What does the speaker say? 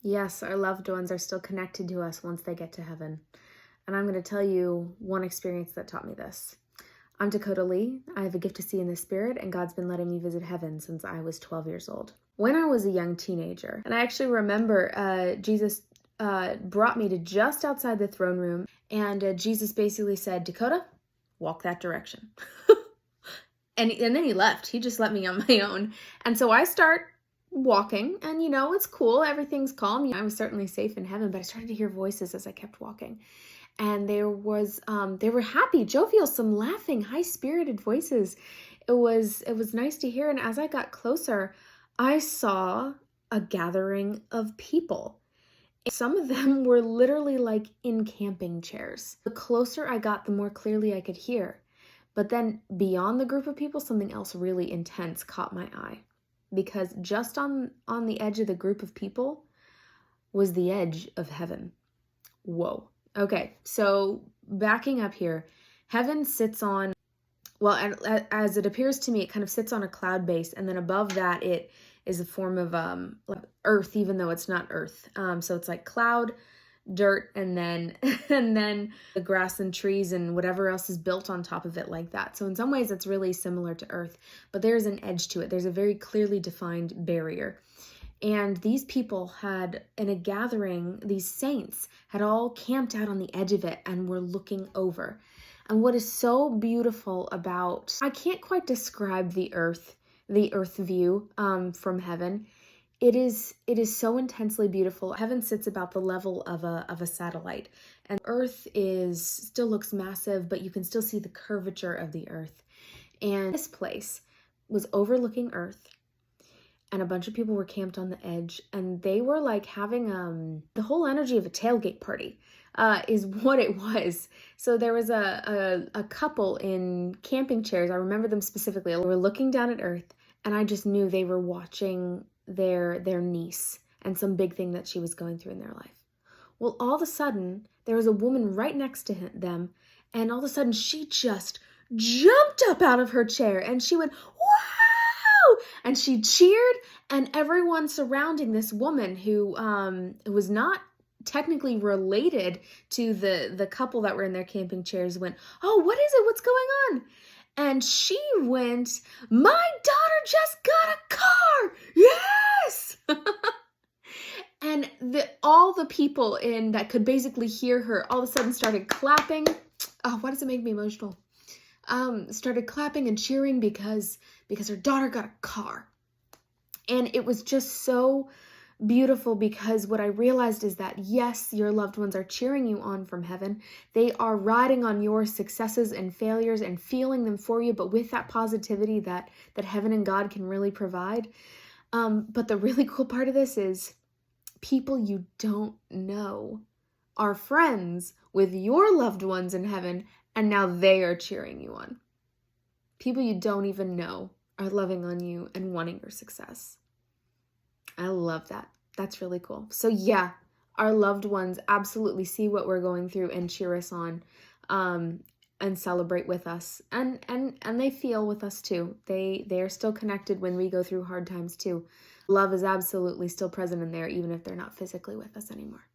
Yes, our loved ones are still connected to us once they get to heaven. And I'm going to tell you one experience that taught me this. I'm Dakota Lee. I have a gift to see in the spirit, and God's been letting me visit heaven since I was 12 years old. When I was a young teenager, and I actually remember Jesus brought me to just outside the throne room, and Jesus basically said, Dakota, walk that direction. and then he left. He just let me on my own. And so I start walking, and it's cool. Everything's calm. I was certainly safe in heaven, but I started to hear voices as I kept walking. And they were happy, jovial, some laughing, high-spirited voices. It was nice to hear. And as I got closer, I saw a gathering of people. Some of them were literally like in camping chairs. The closer I got, the more clearly I could hear. But then beyond the group of people, something else really intense caught my eye. Because just on the edge of the group of people was the edge of heaven. Whoa. Okay, so backing up here, heaven sits on, well, as it appears to me, it kind of sits on a cloud base, and then above that it is a form of like earth, even though it's not earth. So it's like cloud, dirt, and then the grass and trees and whatever else is built on top of it like that. So in some ways it's really similar to earth, but there's an edge to it. There's a very clearly defined barrier. And these people had, in a gathering, these saints had all camped out on the edge of it and were looking over. And what is so beautiful about, I can't quite describe the earth view from heaven. It is so intensely beautiful. Heaven sits about the level of a satellite, and earth still looks massive, but you can still see the curvature of the earth. And this place was overlooking earth. And a bunch of people were camped on the edge, and they were like having the whole energy of a tailgate party is what it was. So there was a couple in camping chairs. I remember them specifically. They were looking down at earth, and I just knew they were watching their niece and some big thing that she was going through in their life. Well, all of a sudden, there was a woman right next to them, and all of a sudden she just jumped up out of her chair, and she went, "Wow!" And she cheered, and everyone surrounding this woman who was not technically related to the couple that were in their camping chairs went, "Oh, what is it? What's going on?" And she went, "My daughter just got a car! Yes!" And all the people that could basically hear her all of a sudden started clapping. Oh, why does it make me emotional? Started clapping and cheering because her daughter got a car. And it was just so beautiful, because what I realized is that, yes, your loved ones are cheering you on from heaven. They are riding on your successes and failures and feeling them for you, but with that positivity that heaven and God can really provide. But the really cool part of this is people you don't know are friends with your loved ones in heaven, and now they are cheering you on. People you don't even know are loving on you and wanting your success. I love that. That's really cool. So yeah, our loved ones absolutely see what we're going through and cheer us on, and celebrate with us. And they feel with us too. They are still connected when we go through hard times too. Love is absolutely still present in there, even if they're not physically with us anymore.